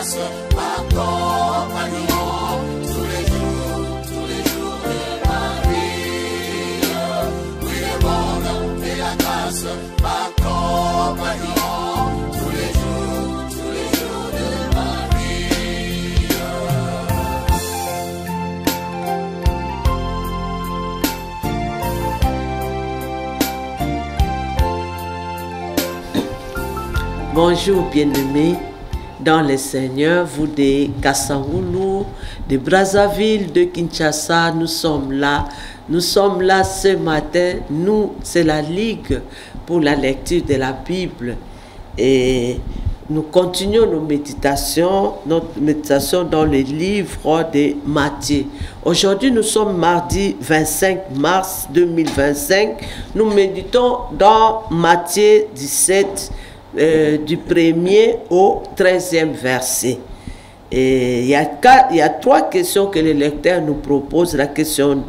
grâce, m'accompagnons tous les jours de ma vie. Oui, le monde et la grâce m'accompagnons tous les jours de ma vie. Bonjour bien-aimés dans le Seigneur, vous de Kassaoulou, de Brazzaville, de Kinshasa, nous sommes là ce matin. Nous, c'est la Ligue pour la lecture de la Bible et nous continuons notre méditation dans le livre de Matthieu. Aujourd'hui, nous sommes mardi 25 mars 2025. Nous méditons dans Matthieu 17, du 1er au 13e verset. Et il y a 3 questions que le lecteur nous propose. La question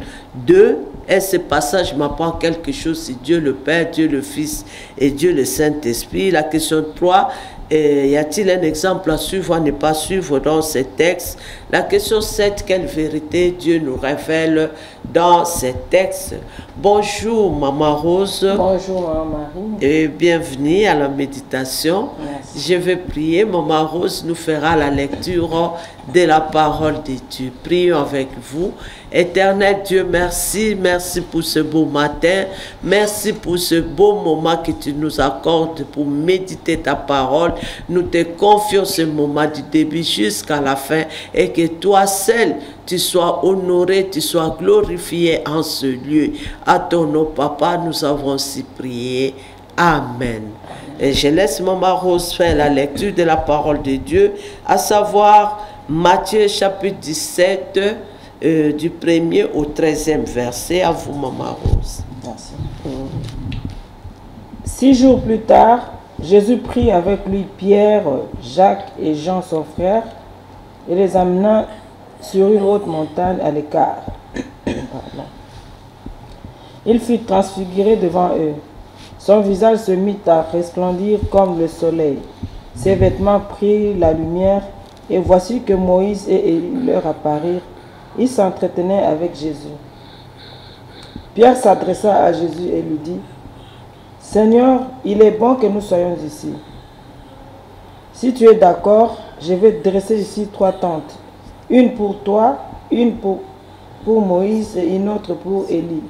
2, est-ce passage m'apprend quelque chose sur Dieu le Père, Dieu le Fils et Dieu le Saint-Esprit? La question 3, y a-t-il un exemple à suivre ou à ne pas suivre dans ces textes? La question 7, quelle vérité Dieu nous révèle dans ces textes? Bonjour Maman Rose. Bonjour Maman Marie. Et bienvenue à la méditation. Merci. Je vais prier. Maman Rose nous fera la lecture de la parole de Dieu. Prions avec vous. Éternel Dieu, merci. Merci pour ce beau matin. Merci pour ce beau moment que tu nous accordes pour méditer ta parole. Nous te confions ce moment du début jusqu'à la fin et que toi seul, tu sois honoré, tu sois glorifié en ce lieu. À ton nom, Papa, nous avons ainsi prié. Amen. Et je laisse Maman Rose faire la lecture de la parole de Dieu, à savoir Matthieu chapitre 17, du 1er au 13e verset. À vous, Maman Rose. Merci. 6 jours plus tard, Jésus prit avec lui Pierre, Jacques et Jean son frère et les amena sur une haute montagne à l'écart. Il fut transfiguré devant eux. Son visage se mit à resplendir comme le soleil. Ses vêtements prirent la lumière, et voici que Moïse et Élie leur apparurent. Ils s'entretenaient avec Jésus. Pierre s'adressa à Jésus et lui dit, « Seigneur, il est bon que nous soyons ici. Si tu es d'accord, je vais dresser ici 3 tentes. Une pour toi, une pour Moïse et une autre pour Élie. »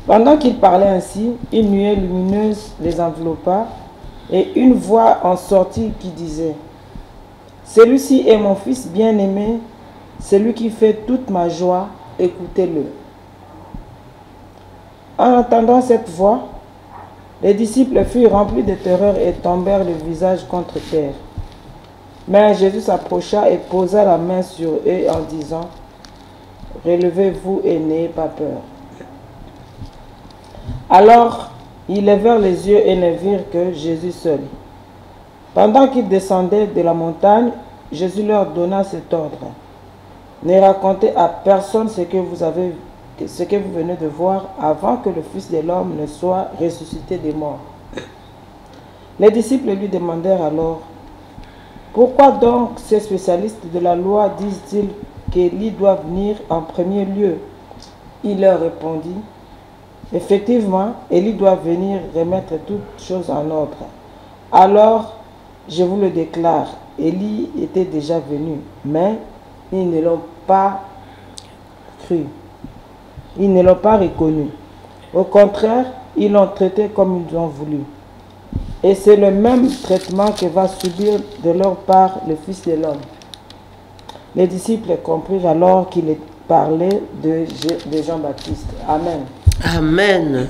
Pendant qu'il parlait ainsi, une nuée lumineuse les enveloppa et une voix en sortit qui disait, « Celui-ci est mon fils bien-aimé, celui qui fait toute ma joie, écoutez-le. » En entendant cette voix, les disciples furent remplis de terreur et tombèrent le visage contre terre. Mais Jésus s'approcha et posa la main sur eux en disant, « Relevez-vous et n'ayez pas peur. » Alors, ils levèrent les yeux et ne virent que Jésus seul. Pendant qu'ils descendaient de la montagne, Jésus leur donna cet ordre. « Ne racontez à personne ce que vous venez de voir avant que le Fils de l'homme ne soit ressuscité des morts. » Les disciples lui demandèrent alors, « Pourquoi donc ces spécialistes de la loi disent-ils qu'Élie doit venir en premier lieu ?» Il leur répondit, « Effectivement, Élie doit venir remettre toutes choses en ordre. Alors, je vous le déclare, Élie était déjà venu, mais ils ne l'ont pas cru. Ils ne l'ont pas reconnu. Au contraire, ils l'ont traité comme ils ont voulu. Et c'est le même traitement que va subir de leur part le Fils de l'homme. » Les disciples comprirent alors qu'il parlait de Jean-Baptiste. Amen. Amen.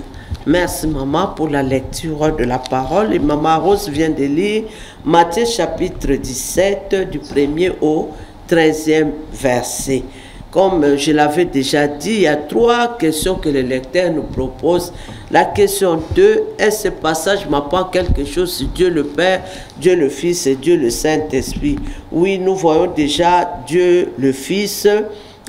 Merci maman pour la lecture de la parole. Et maman Rose vient de lire Matthieu chapitre 17 du 1er au 13e verset. Comme je l'avais déjà dit, il y a 3 questions que le lecteur nous propose. La question 2, est-ce ce passage m'apprend quelque chose sur Dieu le Père, Dieu le Fils et Dieu le Saint-Esprit? Oui, nous voyons déjà Dieu le Fils.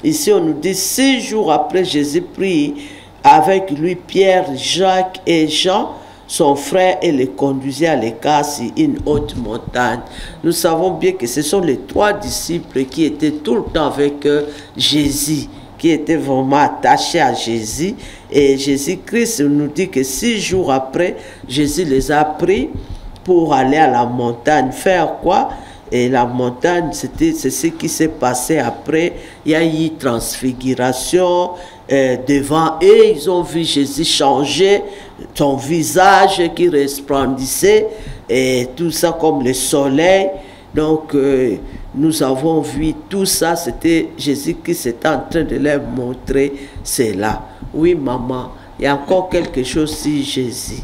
Ici, on nous dit 6 jours après Jésus prit avec lui Pierre, Jacques et Jean, son frère et le conduisait à l'écart sur une haute montagne. Nous savons bien que ce sont les 3 disciples qui étaient tout le temps avec Jésus, qui étaient vraiment attachés à Jésus. Et Jésus-Christ nous dit que 6 jours après, Jésus les a pris pour aller à la montagne. Faire quoi? Et la montagne, c'est ce qui s'est passé après. Il y a eu transfiguration devant eux. Ils ont vu Jésus changer, son visage qui resplendissait, et tout ça comme le soleil. Donc, nous avons vu tout ça. C'était Jésus qui était en train de leur montrer cela. Oui, maman, il y a encore quelque chose sur Jésus.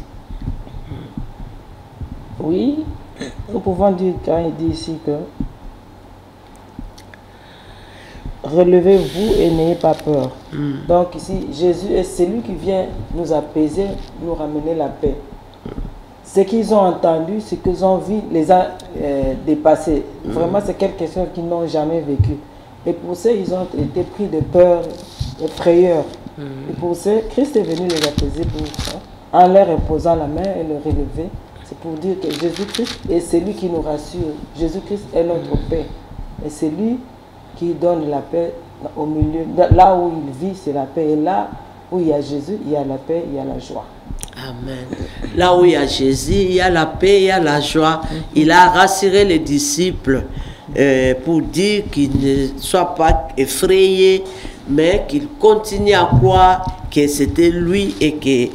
Oui, nous pouvons dire, quand il dit ici que relevez-vous et n'ayez pas peur. Donc ici, Jésus est celui qui vient nous apaiser, nous ramener la paix. Ce qu'ils ont entendu, ce qu'ils ont vu, les a dépassés. Vraiment, c'est quelque chose qu'ils n'ont jamais vécu. Et pour ça, ils ont été pris de peur, de frayeur. Et pour ça, Christ est venu les apaiser pour ça, en leur imposant la main et les relever. C'est pour dire que Jésus-Christ est celui qui nous rassure. Jésus-Christ est notre paix. Et c'est lui qui donne la paix au milieu. Là où il vit, c'est la paix. Et là où il y a Jésus, il y a la paix, il y a la joie. Amen. Là où il y a Jésus, il y a la paix, il y a la joie. Il a rassuré les disciples pour dire qu'ils ne soient pas effrayés, mais qu'ils continuent à croire que c'était lui et que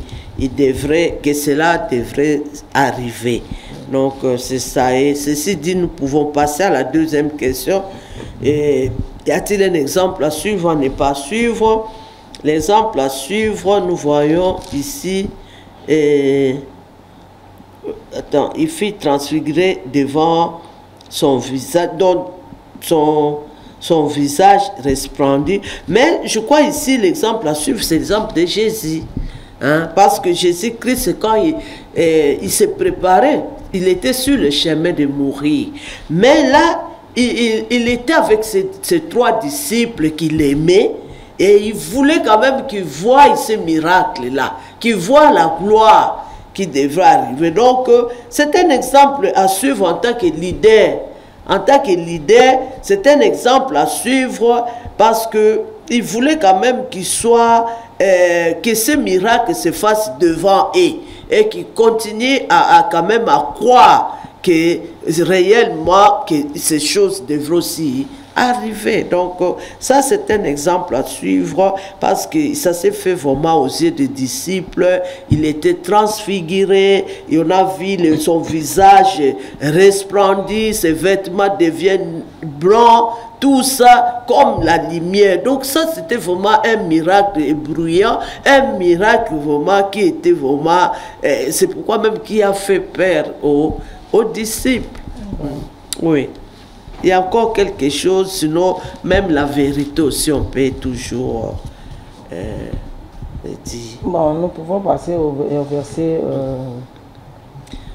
cela devrait arriver. Donc c'est ça. Et ceci dit, nous pouvons passer à la deuxième question. Et y a-t-il un exemple à suivre, à ne pas suivre? L'exemple à suivre, nous voyons ici, il fit transfigurer devant son visage, dont son visage resplendit. Mais je crois ici, l'exemple à suivre, c'est l'exemple de Jésus. Hein? Parce que Jésus-Christ, quand il s'est préparé, il était sur le chemin de mourir. Mais là, il était avec ses 3 disciples qu'il aimait, et il voulait quand même qu'ils voient ces miracles-là, qu'ils voient la gloire qui devrait arriver. Donc, c'est un exemple à suivre en tant que leader. En tant que leader, c'est un exemple à suivre parce qu'il voulait quand même qu'il soit, que ces miracles se fassent devant eux et qu'il continue quand même à croire que réellement que ces choses devraient aussi arriver. Donc ça c'est un exemple à suivre parce que ça s'est fait vraiment aux yeux des disciples. Il était transfiguré et on a vu son visage resplendit, ses vêtements deviennent blancs, tout ça comme la lumière. Donc ça c'était vraiment un miracle éblouissant, un miracle vraiment qui était vraiment, c'est pourquoi même qui a fait peur aux disciples. Oui. Il y a encore quelque chose, sinon même la vérité aussi, on peut toujours dire. Bon, nous pouvons passer au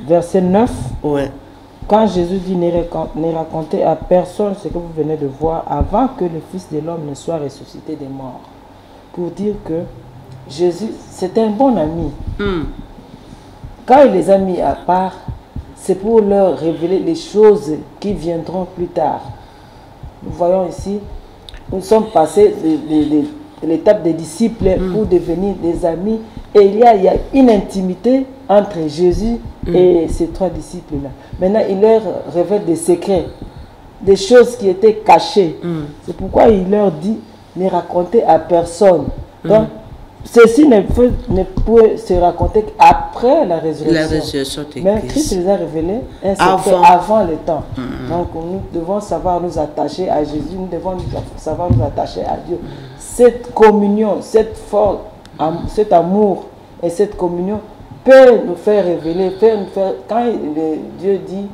verset 9. Ouais. Quand Jésus dit ne racontez à personne ce que vous venez de voir avant que le Fils de l'homme ne soit ressuscité des morts. Pour dire que Jésus, c'était un bon ami. Quand il les a mis à part, c'est pour leur révéler les choses qui viendront plus tard. Nous voyons ici, nous sommes passés de l'étape des disciples pour devenir des amis. Et il y a une intimité entre Jésus et ces 3 disciples-là. Maintenant, il leur révèle des secrets, des choses qui étaient cachées. C'est pourquoi il leur dit, ne racontez à personne. Donc, ceci ne peut se raconter qu'après la résurrection. La résurrection de mais Christ les a révélés avant le temps. Donc nous devons savoir nous attacher à Jésus, nous devons savoir nous attacher à Dieu. Cette communion, cet amour et cette communion peut nous faire révéler, quand Dieu dit,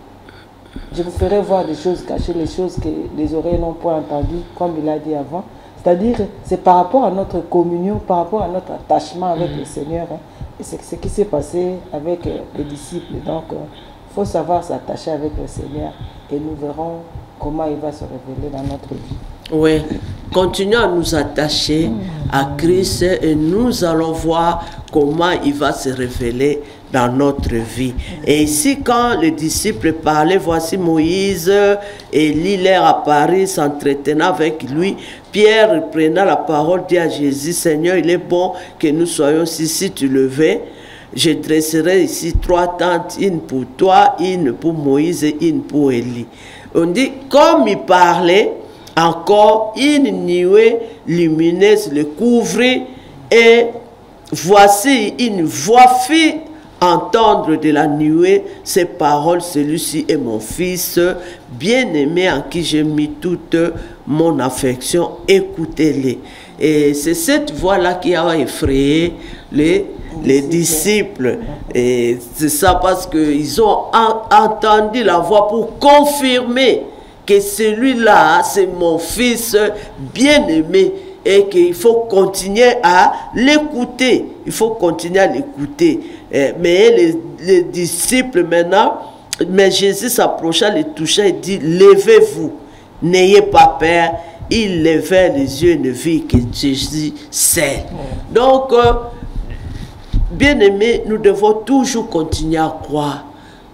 je vous ferai voir des choses cachées, les choses que les oreilles n'ont pas entendues, comme il a dit avant. C'est-à-dire, c'est par rapport à notre communion, par rapport à notre attachement avec le Seigneur. Hein. Et c'est ce qui s'est passé avec les disciples. Donc, il faut savoir s'attacher avec le Seigneur et nous verrons comment il va se révéler dans notre vie. Oui, continuons à nous attacher à Christ et nous allons voir comment il va se révéler dans notre vie. Et ici, quand les disciples parlaient, voici Moïse, Élie leur apparut, s'entretenant avec lui. Pierre, prenant la parole, dit à Jésus, Seigneur, il est bon que nous soyons ici, si tu le veux. Je dresserai ici 3 tentes, une pour toi, une pour Moïse et une pour Élie. On dit, comme il parlait, encore une nuée lumineuse le couvrit et voici une voix fit entendre de la nuée ces paroles, celui-ci est mon fils bien-aimé en qui j'ai mis toute mon affection, écoutez-les. Et c'est cette voix-là qui a effrayé les disciples. Et c'est ça parce qu'ils ont entendu la voix pour confirmer que celui-là, c'est mon fils bien-aimé et qu'il faut continuer à l'écouter. Il faut continuer à l'écouter. Mais les disciples maintenant, mais Jésus s'approcha, les toucha et dit, levez-vous, n'ayez pas peur. Ils levèrent les yeux et ne virent que Jésus seul. Donc, bien-aimés, nous devons toujours continuer à croire.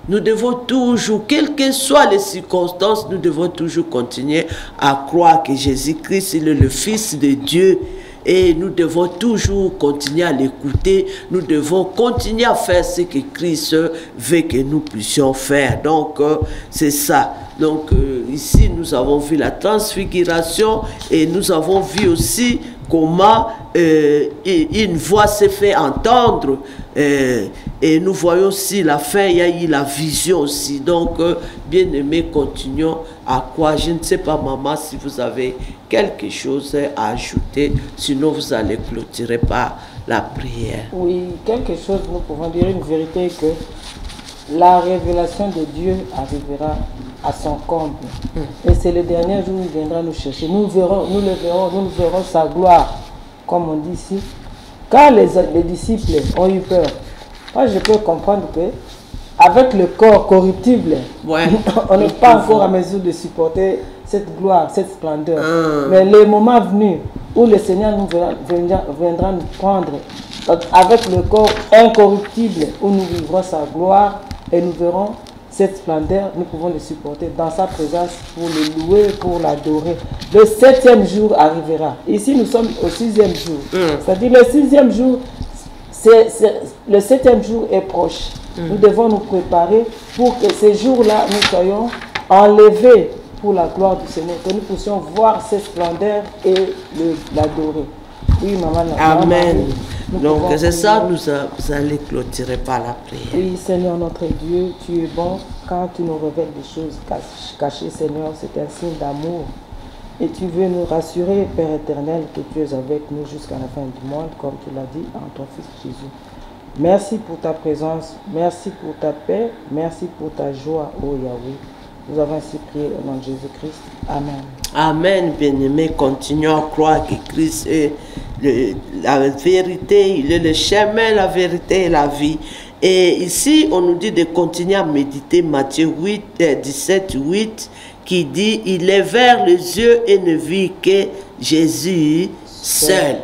Nous devons toujours, quelles que soient les circonstances, nous devons toujours continuer à croire que Jésus-Christ, il est le Fils de Dieu. Et nous devons toujours continuer à l'écouter. Nous devons continuer à faire ce que Christ veut que nous puissions faire. Donc, c'est ça. Donc, ici, nous avons vu la transfiguration et nous avons vu aussi comment une voix s'est fait entendre. Et nous voyons aussi la fin, il y a eu la vision aussi. Donc, bien aimé, continuons à croire. Je ne sais pas, maman, si vous avez quelque chose à ajouter, sinon vous allez clôturer par la prière. Oui, quelque chose, nous pouvons dire une vérité que la révélation de Dieu arrivera à son comble. Et c'est le dernier jour où il viendra nous chercher. Nous verrons sa gloire, comme on dit ici. Quand les disciples ont eu peur, moi je peux comprendre que avec le corps corruptible, on n'est pas encore à mesure de supporter cette gloire, cette splendeur. Mais le moment venu où le Seigneur viendra nous prendre avec le corps incorruptible, où nous vivrons sa gloire et nous verrons cette splendeur, nous pouvons le supporter dans sa présence pour le louer, pour l'adorer. Le 7e jour arrivera. Ici, nous sommes au 6e jour. C'est-à-dire le 6e jour, le 7e jour est proche. Nous devons nous préparer pour que ces jours-là, nous soyons enlevés pour la gloire du Seigneur, que nous puissions voir cette splendeur et l'adorer. Oui, maman. Amen. Donc, c'est ça, vous allez clôturer par la prière. Oui, Seigneur notre Dieu, tu es bon quand tu nous révèles des choses cachées, Seigneur. C'est un signe d'amour. Et tu veux nous rassurer, Père éternel, que tu es avec nous jusqu'à la fin du monde, comme tu l'as dit en ton Fils Jésus. Merci pour ta présence, merci pour ta paix, merci pour ta joie, ô Yahweh. Nous avons ainsi prié au nom de Jésus-Christ. Amen. Amen, bien-aimés. Continuons à croire que Christ est la vérité, il est le chemin, la vérité et la vie. Et ici, on nous dit de continuer à méditer Matthieu 17, 8, qui dit, il levèrent les yeux et ne vit que Jésus seul.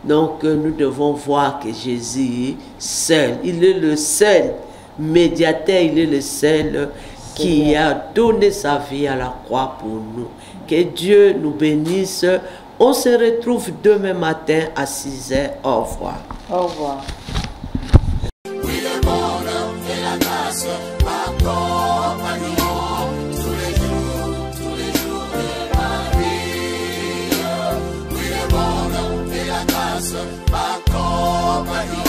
Donc, nous devons voir que Jésus seul, il est le seul médiateur, il est le seul qui a donné sa vie à la croix pour nous. Que Dieu nous bénisse. On se retrouve demain matin à 6 h. Au revoir. Au revoir. Oui, le bonheur et la grâce m'accompagneront tous les jours de ma vie. Oui, le bonheur et la grâce m'accompagneront.